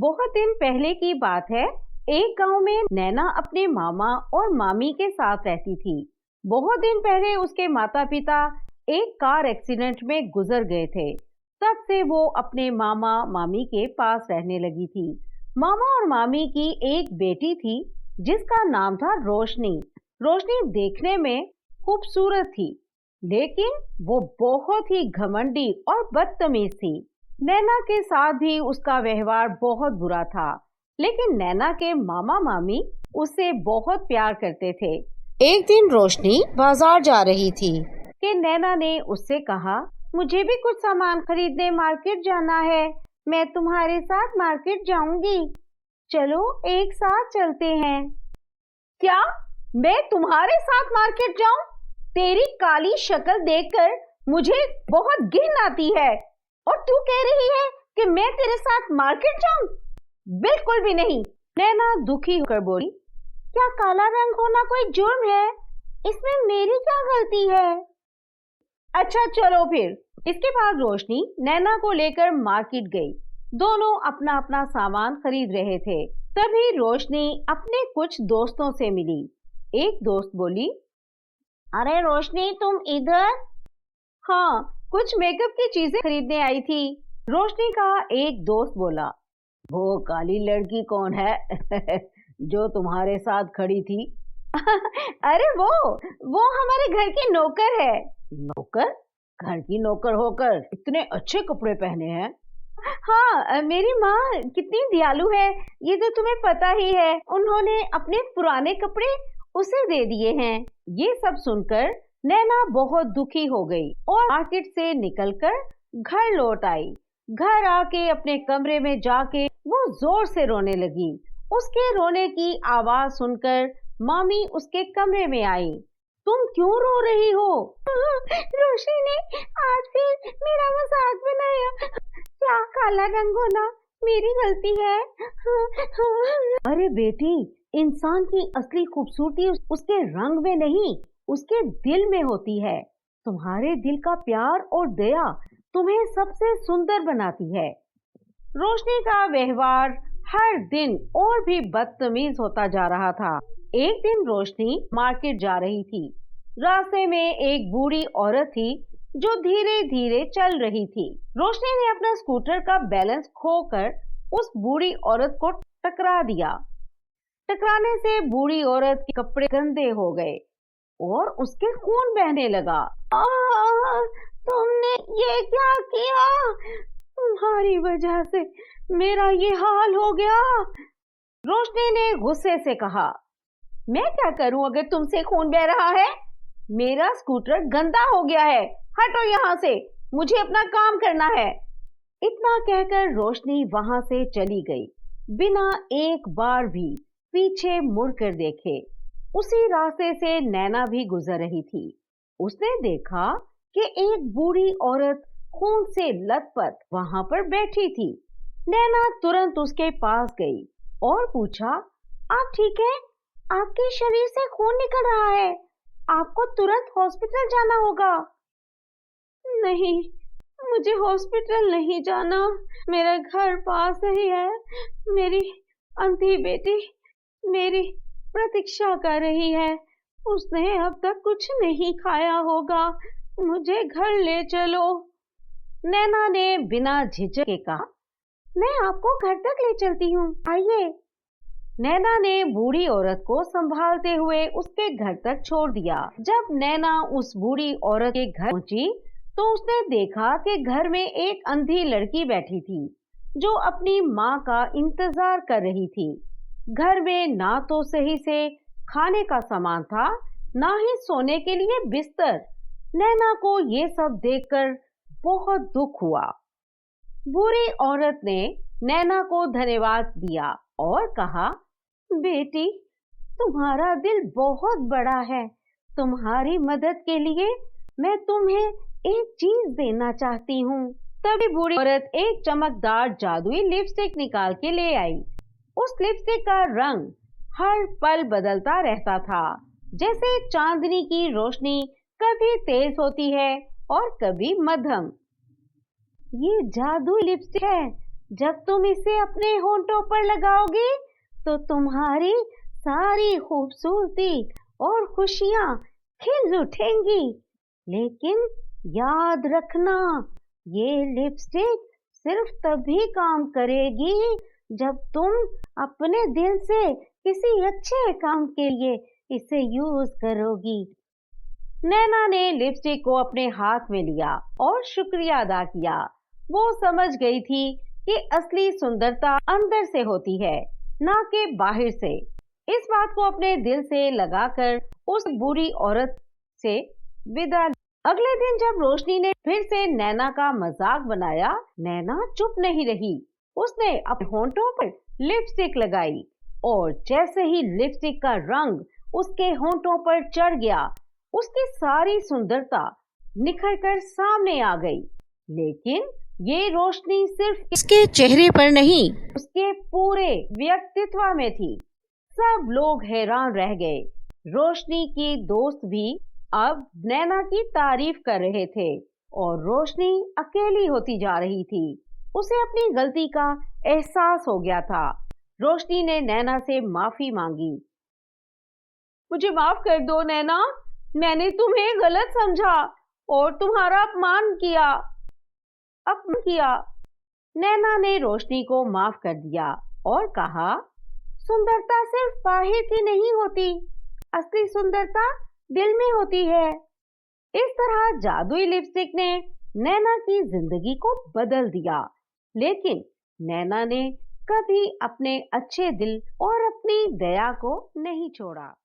बहुत दिन पहले की बात है। एक गांव में नैना अपने मामा और मामी के साथ रहती थी। बहुत दिन पहले उसके माता पिता एक कार एक्सीडेंट में गुजर गए थे। तब से वो अपने मामा मामी के पास रहने लगी थी। मामा और मामी की एक बेटी थी जिसका नाम था रोशनी। रोशनी देखने में खूबसूरत थी, लेकिन वो बहुत ही घमंडी और बदतमीज थी। नैना के साथ भी उसका व्यवहार बहुत बुरा था, लेकिन नैना के मामा मामी उससे बहुत प्यार करते थे। एक दिन रोशनी बाजार जा रही थी कि नैना ने उससे कहा, मुझे भी कुछ सामान खरीदने मार्केट जाना है, मैं तुम्हारे साथ मार्केट जाऊंगी, चलो एक साथ चलते हैं। क्या मैं तुम्हारे साथ मार्केट जाऊं? तेरी काली शक्ल देखकर मुझे बहुत घिन आती है और तू कह रही है कि मैं तेरे साथ मार्केट जाऊं? बिल्कुल भी नहीं। नैना दुखी होकर बोली, क्या काला रंग होना कोई जुर्म है? इसमें मेरी क्या गलती है? अच्छा चलो फिर। इसके बाद रोशनी नैना को लेकर मार्केट गई। दोनों अपना अपना सामान खरीद रहे थे। तभी रोशनी अपने कुछ दोस्तों से मिली। एक दोस्त बोली, अरे रोशनी तुम इधर? हाँ, कुछ मेकअप की चीजें खरीदने आई थी, रोशनी का एक दोस्त बोला। वो काली लड़की कौन है जो तुम्हारे साथ खड़ी थी? अरे वो हमारे घर की नौकर है। नौकर? घर की नौकर होकर इतने अच्छे कपड़े पहने हैं। हाँ, मेरी माँ कितनी दयालु है, ये तो तुम्हें पता ही है। उन्होंने अपने पुराने कपड़े उसे दे दिए हैं। ये सब सुनकर नैना बहुत दुखी हो गई और मार्केट से निकलकर घर लौट आई। घर आके अपने कमरे में जाके वो जोर से रोने लगी। उसके रोने की आवाज सुनकर मामी उसके कमरे में आई। तुम क्यों रो रही हो? रोशनी ने आज फिर मेरा मजाक बनाया। क्या काला रंग होना मेरी गलती है? अरे बेटी, इंसान की असली खूबसूरती उसके रंग में नहीं, उसके दिल में होती है। तुम्हारे दिल का प्यार और दया तुम्हें सबसे सुंदर बनाती है। रोशनी का व्यवहार हर दिन और भी बदतमीज होता जा रहा था। एक दिन रोशनी मार्केट जा रही थी। रास्ते में एक बूढ़ी औरत थी जो धीरे धीरे चल रही थी। रोशनी ने अपना स्कूटर का बैलेंस खोकर उस बूढ़ी औरत को टकरा दिया। टकराने से बूढ़ी औरत के कपड़े गंदे हो गए और उसके खून बहने लगा। तुमने ये क्या किया? तुम्हारी वजह से मेरा ये हाल हो गया। रोशनी ने गुस्से से कहा, मैं क्या करूं अगर तुमसे खून बह रहा है? मेरा स्कूटर गंदा हो गया है, हटो यहाँ से, मुझे अपना काम करना है। इतना कहकर रोशनी वहां से चली गई, बिना एक बार भी पीछे मुड़कर देखे। उसी रास्ते से नैना भी गुजर रही थी। उसने देखा कि एक बूढ़ी औरत खून से लथपथ वहां पर बैठी थी। नैना तुरंत उसके पास गई और पूछा, आप ठीक है? आपके शरीर से खून निकल रहा है, आपको तुरंत हॉस्पिटल जाना होगा। नहीं, मुझे हॉस्पिटल नहीं जाना, मेरा घर पास ही है। मेरी अंधी बेटी मेरी प्रतीक्षा कर रही है, उसने अब तक कुछ नहीं खाया होगा, मुझे घर ले चलो। नैना ने बिना झिझक के कहा, मैं आपको घर तक ले चलती हूँ, आइए। नैना ने बूढ़ी औरत को संभालते हुए उसके घर तक छोड़ दिया। जब नैना उस बूढ़ी औरत के घर पहुंची तो उसने देखा कि घर में एक अंधी लड़की बैठी थी जो अपनी माँ का इंतजार कर रही थी। घर में ना तो सही से खाने का सामान था, ना ही सोने के लिए बिस्तर। नैना को ये सब देखकर बहुत दुख हुआ। बूढ़ी औरत ने नैना को धन्यवाद दिया और कहा, बेटी, तुम्हारा दिल बहुत बड़ा है, तुम्हारी मदद के लिए मैं तुम्हें एक चीज देना चाहती हूँ। तभी बूढ़ी औरत एक चमकदार जादुई लिपस्टिक निकाल के ले आई। उस लिपस्टिक का रंग हर पल बदलता रहता था, जैसे चांदनी की रोशनी कभी तेज होती है और कभी मध्यम। ये जादुई लिपस्टिक है, जब तुम इसे अपने होंठों पर लगाओगी तो तुम्हारी सारी खूबसूरती और खुशियां खिल उठेंगी। लेकिन याद रखना, ये लिपस्टिक सिर्फ तभी काम करेगी जब तुम अपने दिल से किसी अच्छे काम के लिए इसे यूज करोगी। नैना ने लिपस्टिक को अपने हाथ में लिया और शुक्रिया अदा किया। वो समझ गई थी कि असली सुंदरता अंदर से होती है, ना कि बाहर से। इस बात को अपने दिल से लगाकर उस बुरी औरत से विदा। अगले दिन जब रोशनी ने फिर से नैना का मजाक बनाया, नैना चुप नहीं रही। उसने अपने होंठों पर लिपस्टिक लगाई और जैसे ही लिपस्टिक का रंग उसके होंठों पर चढ़ गया, उसकी सारी सुंदरता निखर कर सामने आ गई। लेकिन ये रोशनी सिर्फ इसके चेहरे पर नहीं, उसके पूरे व्यक्तित्व में थी। सब लोग हैरान रह गए। रोशनी की दोस्त भी अब नैना की तारीफ कर रहे थे और रोशनी अकेली होती जा रही थी। उसे अपनी गलती का एहसास हो गया था। रोशनी ने नैना से माफी मांगी। मुझे माफ कर दो नैना, मैंने तुम्हें गलत समझा और तुम्हारा अपमान किया। नैना ने रोशनी को माफ कर दिया और कहा, सुंदरता सिर्फ बाहर की नहीं होती, असली सुंदरता दिल में होती है। इस तरह जादुई लिपस्टिक ने नैना की जिंदगी को बदल दिया। लेकिन नैना ने कभी अपने अच्छे दिल और अपनी दया को नहीं छोड़ा।